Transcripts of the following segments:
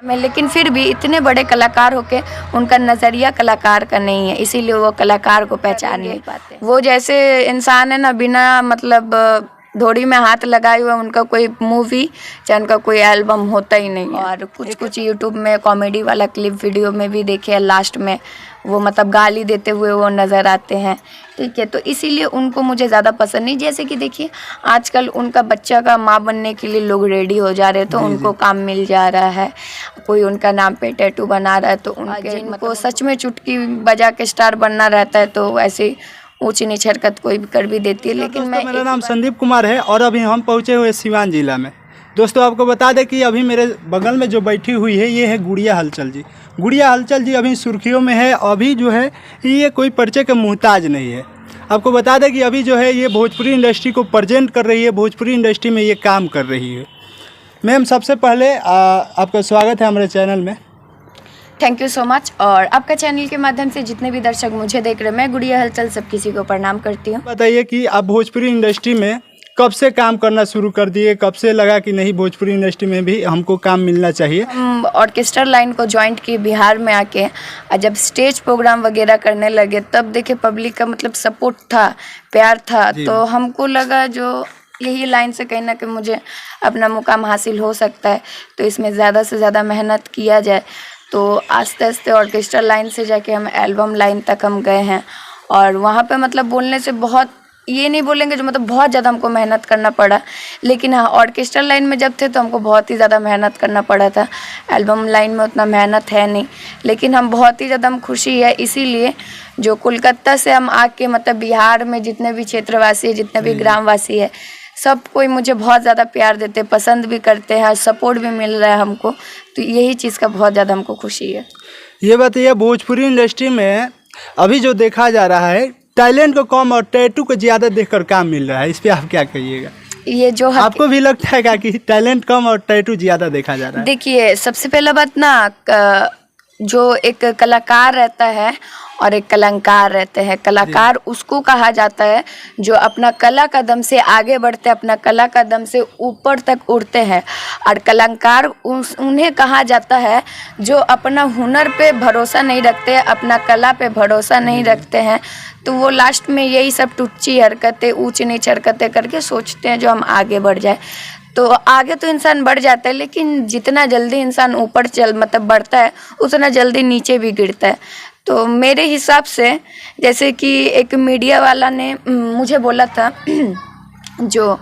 लेकिन फिर भी इतने बड़े कलाकार होके उनका नज़रिया कलाकार का नहीं है, इसीलिए वो कलाकार को पहचान नहीं पाते। वो जैसे इंसान है ना, बिना मतलब धोड़ी में हाथ लगाए हुए उनका कोई मूवी चाहे उनका कोई एल्बम होता ही नहीं है। और कुछ यूट्यूब में कॉमेडी वाला क्लिप वीडियो में भी देखे, लास्ट में वो मतलब गाली देते हुए वो नज़र आते हैं, ठीक है। तो इसीलिए उनको मुझे ज़्यादा पसंद नहीं। जैसे कि देखिए आजकल उनका बच्चा का माँ बनने के लिए लोग रेडी हो जा रहे हैं, तो उनको काम मिल जा रहा है, कोई उनका नाम पे टैटू बना रहा है, तो उनके जिनको सच में चुटकी बजा के स्टार बनना रहता है तो ऐसी ऊंची नीच हरकत कोई भी कर भी देती है। लेकिन मेरा नाम संदीप कुमार है और अभी हम पहुँचे हुए सिवान जिला में। दोस्तों आपको बता दें कि अभी मेरे बगल में जो बैठी हुई है ये है गुड़िया हलचल जी। गुड़िया हलचल जी अभी सुर्खियों में है। अभी जो है ये कोई परिचय का मोहताज नहीं है। आपको बता दें कि अभी जो है ये भोजपुरी इंडस्ट्री को प्रेजेंट कर रही है, भोजपुरी इंडस्ट्री में ये काम कर रही है। मैम सबसे पहले आपका स्वागत है हमारे चैनल में। Thank you so much. और आपका चैनल के माध्यम से जितने भी दर्शक मुझे देख रहे हैं, मैं गुड़िया हलचल सब किसी को प्रणाम करती हूँ। बताइए कि आप भोजपुरी इंडस्ट्री में कब से काम करना शुरू कर दिए, कब से लगा कि नहीं भोजपुरी इंडस्ट्री में भी हमको काम मिलना चाहिए? हम ऑर्केस्ट्रा लाइन को ज्वाइंट किए बिहार में आके, जब स्टेज प्रोग्राम वगैरह करने लगे तब देखे पब्लिक का मतलब सपोर्ट था, प्यार था, तो हमको लगा जो यही लाइन से कहीं ना कहीं मुझे अपना मुकाम हासिल हो सकता है, तो इसमें ज़्यादा से ज़्यादा मेहनत किया जाए। तो आस्ते आस्ते ऑर्केस्ट्रा लाइन से जाके हम एल्बम लाइन तक हम गए हैं। और वहाँ पे मतलब बोलने से बहुत, ये नहीं बोलेंगे जो मतलब बहुत ज़्यादा हमको मेहनत करना पड़ा, लेकिन हाँ ऑर्केस्ट्रा लाइन में जब थे तो हमको बहुत ही ज़्यादा मेहनत करना पड़ा था। एल्बम लाइन में उतना मेहनत है नहीं, लेकिन हम बहुत ही ज़्यादा हम खुशी है इसीलिए जो कोलकाता से हम आके मतलब बिहार में जितने भी क्षेत्रवासी है, जितने भी ग्रामवासी है, सब कोई मुझे बहुत ज़्यादा प्यार देते, पसंद भी करते हैं, सपोर्ट भी मिल रहा है हमको, तो यही चीज़ का बहुत ज़्यादा हमको खुशी है। ये बताइए भोजपुरी इंडस्ट्री में अभी जो देखा जा रहा है टैलेंट को कम और टैटू को ज़्यादा देखकर काम मिल रहा है, इस पर आप क्या कहिएगा? ये जो आपको भी लगता है क्या कि टैलेंट कम और टैटू ज़्यादा देखा जा रहा है? देखिए सबसे पहला बात ना, जो एक कलाकार रहता है और एक कलाकार रहते हैं। कलाकार उसको कहा जाता है जो अपना कला का दम से आगे बढ़ते, अपना कला का दम से ऊपर तक उड़ते हैं। और कलाकार उन्हें कहा जाता है जो अपना हुनर पे भरोसा नहीं रखते, अपना कला पे भरोसा नहीं रखते हैं, तो वो लास्ट में यही सब टुच्ची हरकतें, ऊंच नीच हरकतें करके सोचते हैं जो हम आगे बढ़ जाए। तो आगे तो इंसान बढ़ जाता है, लेकिन जितना जल्दी इंसान ऊपर मतलब बढ़ता है उतना जल्दी नीचे भी गिरता है। तो मेरे हिसाब से जैसे कि एक मीडिया वाला ने मुझे बोला था जो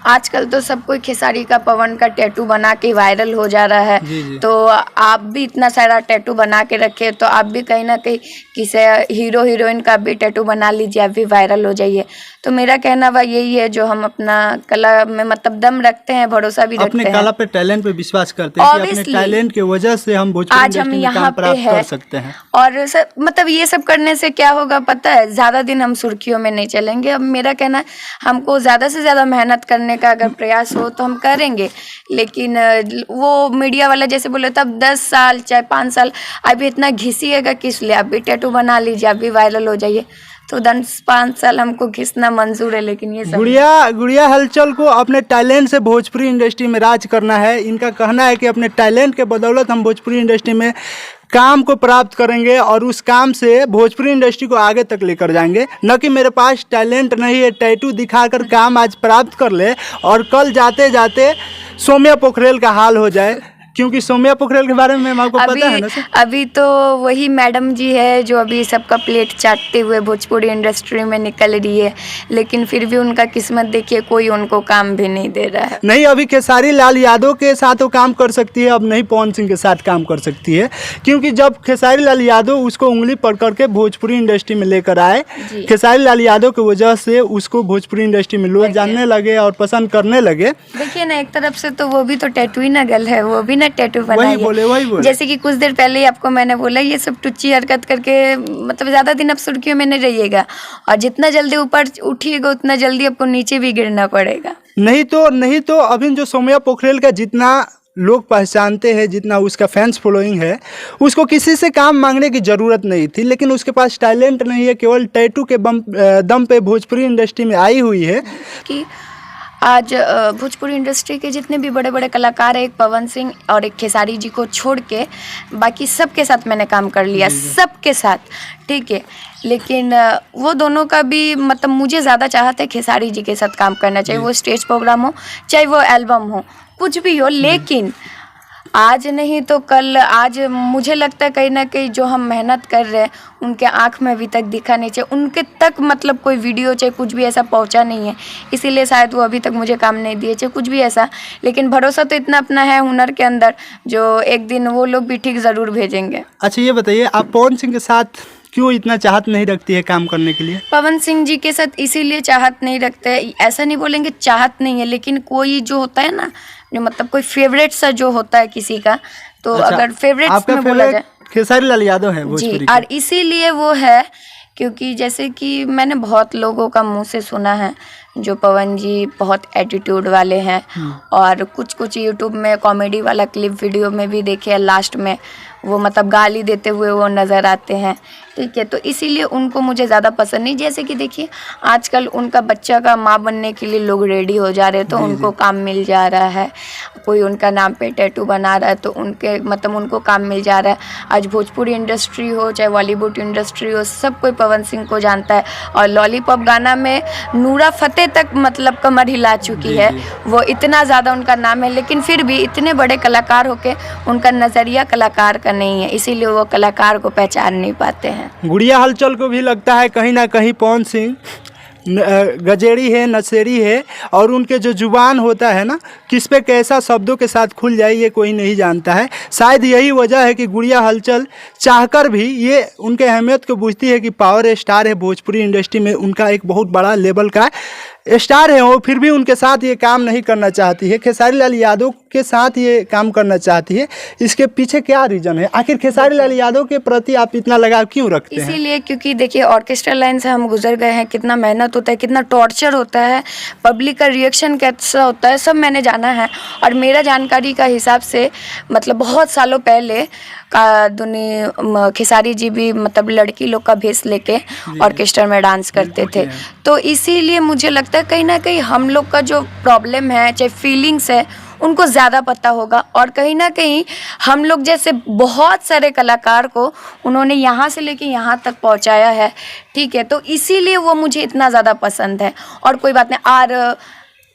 आजकल तो सब कोई खेसारी का, पवन का टैटू बना के वायरल हो जा रहा है, जी। तो आप भी इतना सारा टैटू बना के रखे, तो आप भी कहीं ना कहीं किसी हीरो हीरोइन का भी टैटू बना लीजिए, आप भी वायरल हो जाइए। तो मेरा कहना वह यही है, जो हम अपना कला में मतलब दम रखते हैं, भरोसा भी रखते हैं, अपने कला पे, टैलेंट पे विश्वास करते हैं कि अपने टैलेंट की वजह से हम भोजपुरी आज हम यहाँ पे कर सकते हैं। और मतलब ये सब करने से क्या होगा पता है, ज़्यादा दिन हम सुर्खियों में नहीं चलेंगे। अब मेरा कहना है हमको ज़्यादा से ज़्यादा मेहनत करने का अगर प्रयास हो तो हम करेंगे, लेकिन वो मीडिया वाला जैसे बोले तब 10 साल चाहे 5 साल अभी इतना घिसिएगा किस लिए? आप भी टैटू बना लीजिए, आप भी वायरल हो जाइए। तो 10-5 साल हमको घिसना मंजूर है, लेकिन ये सब गुड़िया हलचल को अपने टैलेंट से भोजपुरी इंडस्ट्री में राज करना है। इनका कहना है कि अपने टैलेंट के बदौलत हम भोजपुरी इंडस्ट्री में काम को प्राप्त करेंगे और उस काम से भोजपुरी इंडस्ट्री को आगे तक लेकर जाएंगे। न कि मेरे पास टैलेंट नहीं है, टैटू दिखाकर काम आज प्राप्त कर ले और कल जाते जाते सौम्या पोखरेल का हाल हो जाए, क्योंकि सौम्या पोखरेल के बारे में आपको पता है ना सर? अभी तो वही मैडम जी है जो अभी सबका प्लेट चाटते हुए भोजपुरी इंडस्ट्री में निकल रही है, लेकिन फिर भी उनका किस्मत देखिए, कोई उनको काम भी नहीं दे रहा है। नहीं, अभी खेसारी लाल यादव के साथ वो काम कर सकती है, अब नहीं पवन सिंह के साथ काम कर सकती है, क्योंकि जब खेसारी लाल यादव उसको उंगली पकड़ करके भोजपुरी इंडस्ट्री में लेकर आए, खेसारी लाल यादव की वजह से उसको भोजपुरी इंडस्ट्री में लोग जानने लगे और पसंद करने लगे। देखिए ना, एक तरफ से तो वो भी तो टैटू ही नगल है, वो भी ना टैटू बनाइए। वही बोले। जैसे कि कुछ देर पहले ही आपको मैंने बोला, ये सब टुच्ची हरकत करके मतलब ज़्यादा दिन आप सुर्खियों में नहीं रहिएगा, और जितना जल्दी ऊपर उठिएगा उतना जल्दी आपको नीचे भी गिरना पड़ेगा। नहीं तो अभी जो सौम्या पोखरेल का जितना लोग पहचानते हैं, जितना उसका फैंस फॉलोइंग है, उसको किसी से काम मांगने की ज़रूरत नहीं थी, लेकिन उसके पास टैलेंट नहीं है, केवल टैटू के दम पे भोजपुरी इंडस्ट्री में आई हुई है। कि आज भोजपुरी इंडस्ट्री के जितने भी बड़े बड़े कलाकार हैं, एक पवन सिंह और एक खेसारी जी को छोड़ के बाकी सबके साथ मैंने काम कर लिया, सबके साथ, ठीक है। लेकिन वो दोनों का भी मतलब मुझे ज़्यादा चाहत है खेसारी जी के साथ काम करना, चाहे वो स्टेज प्रोग्राम हो, चाहे वो एल्बम हो, कुछ भी हो। लेकिन आज नहीं तो कल, आज मुझे लगता है कहीं ना कहीं जो हम मेहनत कर रहे हैं उनके आँख में अभी तक दिखा नहीं, चाहिए उनके तक मतलब कोई वीडियो चाहे कुछ भी ऐसा पहुंचा नहीं है, इसीलिए शायद वो अभी तक मुझे काम नहीं दिए, चाहे कुछ भी ऐसा। लेकिन भरोसा तो इतना अपना है हुनर के अंदर, जो एक दिन वो लोग भी ठीक ज़रूर भेजेंगे। अच्छा ये बताइए, आप पवन सिंह के साथ क्यों इतना चाहत नहीं रखती है काम करने के लिए? पवन सिंह जी के साथ इसीलिए चाहत नहीं रखते हैं, ऐसा नहीं बोलेंगे चाहत नहीं है, लेकिन कोई जो होता है ना, जो मतलब कोई फेवरेट सा जो होता है किसी का, तो अच्छा, अगर फेवरेट्स में बोला जाए खेसारी लाल यादव है जी, भोजपुरी और इसीलिए वो है क्योंकि जैसे कि मैंने बहुत लोगों का मुंह से सुना है जो पवन जी बहुत एटीट्यूड वाले हैं, और कुछ कुछ यूट्यूब में कॉमेडी वाला क्लिप वीडियो में भी देखे, लास्ट में वो मतलब गाली देते हुए वो नज़र आते हैं, ठीक है। तो इसीलिए उनको मुझे ज़्यादा पसंद नहीं। जैसे कि देखिए आजकल उनका बच्चा का माँ बनने के लिए लोग रेडी हो जा रहे हैं, तो उनको काम मिल जा रहा है, कोई उनका नाम पे टैटू बना रहा है तो उनके मतलब उनको काम मिल जा रहा है। आज भोजपुरी इंडस्ट्री हो चाहे बॉलीवुड इंडस्ट्री हो, सब कोई पवन सिंह को जानता है, और लॉलीपॉप गाना में नूरा फतेह तक मतलब कमर हिला चुकी है, वो इतना ज़्यादा उनका नाम है। लेकिन फिर भी इतने बड़े कलाकार होके उनका नज़रिया कलाकार का नहीं है, इसीलिए वो कलाकार को पहचान नहीं पाते हैं। गुड़िया हलचल को भी लगता है कहीं ना कहीं पवन सिंह गजेड़ी है, नशेड़ी है, और उनके जो जुबान होता है ना, किस पे कैसा शब्दों के साथ खुल जाए ये कोई नहीं जानता है। शायद यही वजह है कि गुड़िया हलचल चाहकर भी ये उनके अहमियत को बुझती है कि पावर स्टार है भोजपुरी इंडस्ट्री में, उनका एक बहुत बड़ा लेवल का स्टार है, वो फिर भी उनके साथ ये काम नहीं करना चाहती है, खेसारी लाल यादव के साथ ये काम करना चाहती है। इसके पीछे क्या रीज़न है? आखिर खेसारी लाल यादव के प्रति आप इतना लगाव क्यों रखते हैं? इसीलिए क्योंकि देखिए ऑर्केस्ट्रा लाइन से हम गुजर गए हैं, कितना मेहनत होता है, कितना टॉर्चर होता है, पब्लिक का रिएक्शन कैसा होता है, सब मैंने जाना है। और मेरा जानकारी का हिसाब से मतलब बहुत सालों पहले का खेसारी जी भी मतलब लड़की लोग का भेष लेके ऑर्केस्ट्रा में डांस करते थे, तो इसीलिए मुझे लगता है कहीं ना कहीं हम लोग का जो प्रॉब्लम है चाहे फीलिंग्स है उनको ज़्यादा पता होगा, और कहीं ना कहीं हम लोग जैसे बहुत सारे कलाकार को उन्होंने यहाँ से लेके यहाँ तक पहुँचाया है, ठीक है। तो इसीलिए वो मुझे इतना ज़्यादा पसंद है, और कोई बात नहीं। और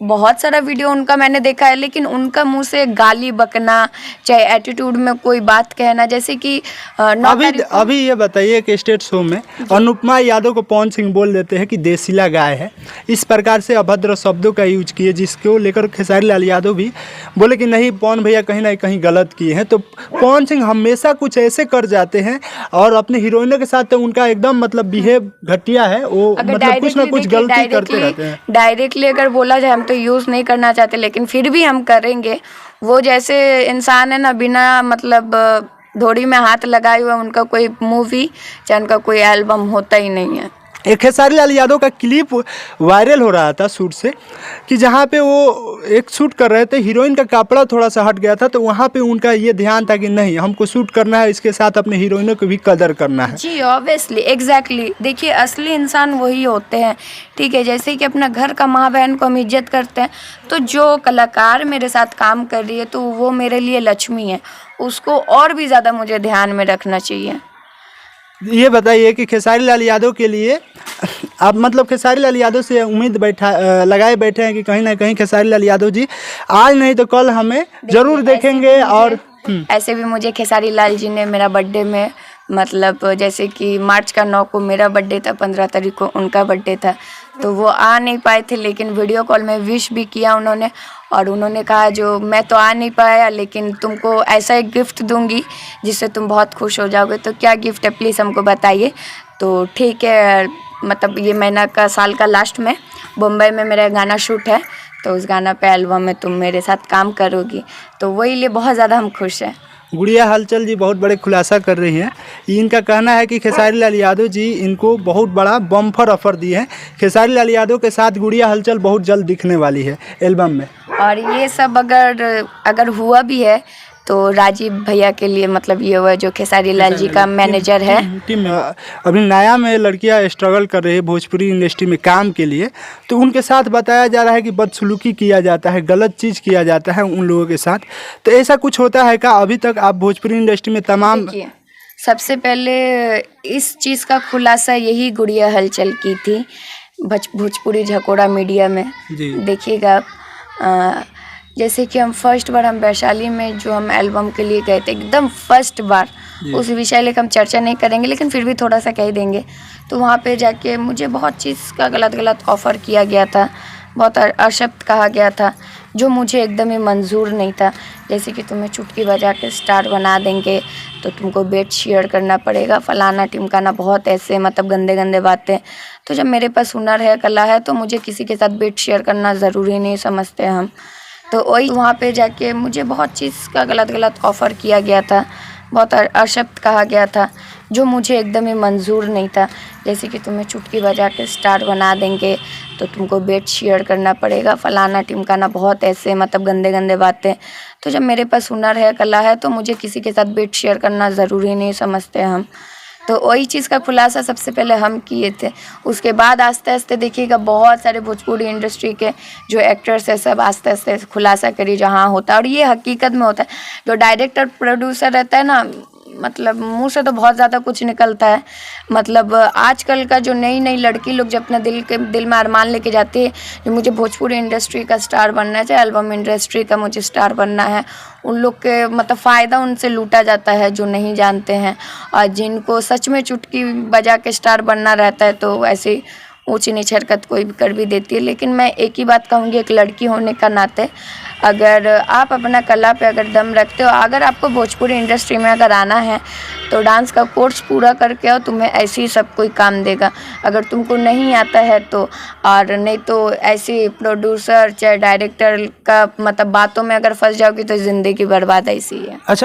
बहुत सारा वीडियो उनका मैंने देखा है, लेकिन उनका मुंह से गाली बकना चाहे एटीट्यूड में कोई बात कहना, जैसे कि अभी ये बताइए कि स्टेट शो में अनुपमा यादव को पवन सिंह बोल देते हैं कि देसीला गाय है, इस प्रकार से अभद्र शब्दों का यूज किए, जिसको लेकर खेसारी लाल यादव भी बोले कि नहीं पवन भैया कहीं ना कहीं गलत किए हैं। तो पवन सिंह हमेशा कुछ ऐसे कर जाते हैं, और अपने हीरोइनों के साथ तो उनका एकदम मतलब बिहेव घटिया है, वो मतलब कुछ ना कुछ गलती करते रहते हैं। डायरेक्टली अगर बोला जाए हम तो यूज़ नहीं करना चाहते, लेकिन फिर भी हम करेंगे। वो जैसे इंसान है ना, बिना मतलब धोड़ी में हाथ लगाए हुए उनका कोई मूवी चाहे उनका कोई एल्बम होता ही नहीं है। एक खेसारी लाल यादव का क्लिप वायरल हो रहा था शूट से, कि जहाँ पे वो एक शूट कर रहे थे, हीरोइन का कपड़ा थोड़ा सा हट गया था, तो वहाँ पे उनका ये ध्यान था कि नहीं हमको शूट करना है, इसके साथ अपने हीरोइनों को भी कदर करना है। जी ऑब्वियसली, एग्जैक्टली। देखिए असली इंसान वही होते हैं, ठीक है। जैसे कि अपना घर का माँ बहन को हम इज्जत करते हैं, तो जो कलाकार मेरे साथ काम कर रही है तो वो मेरे लिए लक्ष्मी है, उसको और भी ज़्यादा मुझे ध्यान में रखना चाहिए। ये बताइए कि खेसारी लाल यादव के लिए आप मतलब खेसारी लाल यादव से उम्मीद लगाए बैठे हैं कि कहीं ना कहीं खेसारी लाल यादव जी आज नहीं तो कल हमें जरूर देखेंगे। और ऐसे भी मुझे खेसारी लाल जी ने मेरा बर्थडे में मतलब जैसे कि मार्च का 9 को मेरा बर्थडे था, 15 तारीख को उनका बर्थडे था, तो वो आ नहीं पाए थे, लेकिन वीडियो कॉल में विश भी किया उन्होंने, और उन्होंने कहा जो मैं तो आ नहीं पाया लेकिन तुमको ऐसा एक गिफ्ट दूंगी जिससे तुम बहुत खुश हो जाओगे। तो क्या गिफ्ट है प्लीज़ हमको बताइए। तो ठीक है, मतलब ये महीना का साल का लास्ट में मुंबई में मेरा गाना शूट है, तो उस गाना पे एल्बम में तुम मेरे साथ काम करोगी, तो वही लिए बहुत ज़्यादा हम खुश हैं। गुड़िया हलचल जी बहुत बड़े खुलासा कर रही हैं। इनका कहना है कि खेसारी लाल यादव जी इनको बहुत बड़ा बम्पर ऑफर दिए हैं। खेसारी लाल यादव के साथ गुड़िया हलचल बहुत जल्द दिखने वाली है एल्बम में। और ये सब अगर हुआ भी है तो राजीव भैया के लिए मतलब ये हुआ जो खेसारी लाल जी का मैनेजर है। टीम में अभी नया में लड़कियां स्ट्रगल कर रही है भोजपुरी इंडस्ट्री में काम के लिए, तो उनके साथ बताया जा रहा है कि बदसलूकी किया जाता है, गलत चीज़ किया जाता है उन लोगों के साथ। तो ऐसा कुछ होता है क्या? अभी तक आप भोजपुरी इंडस्ट्री में तमाम देखिए, सबसे पहले इस चीज़ का खुलासा यही गुड़िया हलचल की थी भोजपुरी झकोड़ा मीडिया में। जी। देखिएगा आप, जैसे कि हम फर्स्ट बार हम वैशाली में जो हम एल्बम के लिए गए थे, एकदम फर्स्ट बार, उस विषय लेकर हम चर्चा नहीं करेंगे लेकिन फिर भी थोड़ा सा कह देंगे। तो वहाँ पे जाके मुझे बहुत चीज़ का गलत ऑफ़र किया गया था, बहुत अशब्द कहा गया था जो मुझे एकदम ही मंजूर नहीं था। जैसे कि तुम्हें चुटकी बजा के स्टार बना देंगे, तो तुमको बेड शेयर करना पड़ेगा, फलाना टिमकाना, बहुत ऐसे मतलब गंदे गंदे बातें। तो जब मेरे पास हुनर है, कला है, तो मुझे किसी के साथ बेड शेयर करना ज़रूरी नहीं समझते हम। तो वही वहाँ पे जाके मुझे बहुत चीज़ का गलत ऑफ़र किया गया था, बहुत अशब्द कहा गया था जो मुझे एकदम ही मंजूर नहीं था। जैसे कि तुम्हें चुटकी बजा के स्टार बना देंगे, तो तुमको बेड शेयर करना पड़ेगा, फलाना टिमकाना, बहुत ऐसे मतलब गंदे गंदे बातें। तो जब मेरे पास हुनर है, कला है, तो मुझे किसी के साथ बेड शेयर करना ज़रूरी नहीं समझते हम। तो वही चीज़ का खुलासा सबसे पहले हम किए थे। उसके बाद आस्ते आस्ते देखिएगा बहुत सारे भोजपुरी इंडस्ट्री के जो एक्टर्स है सब आस्ते आस्ते खुलासा करी जहाँ होता है, और ये हकीकत में होता है। जो डायरेक्टर प्रोड्यूसर रहता है ना, मतलब मुंह से तो बहुत ज़्यादा कुछ निकलता है। मतलब आजकल का जो नई नई लड़की लोग जो अपने दिल में अरमान लेके जाती है जो मुझे भोजपुरी इंडस्ट्री का स्टार बनना है, चाहे एल्बम इंडस्ट्री का मुझे स्टार बनना है, उन लोग के मतलब फ़ायदा उनसे लूटा जाता है जो नहीं जानते हैं। और जिनको सच में चुटकी बजा के स्टार बनना रहता है तो ऐसी ऊंची नीच हरकत कोई भी कर भी देती है। लेकिन मैं एक ही बात कहूँगी, एक लड़की होने का नाते, अगर आप अपना कला पे अगर दम रखते हो, अगर आपको भोजपुरी इंडस्ट्री में अगर आना है तो डांस का कोर्स पूरा करके आओ, तुम्हें ऐसे ही सब कोई काम देगा। अगर तुमको नहीं आता है तो, और नहीं तो ऐसे प्रोड्यूसर चाहे डायरेक्टर का मतलब बातों में अगर फंस जाओगी तो ज़िंदगी बर्बाद ऐसी है। अच्छा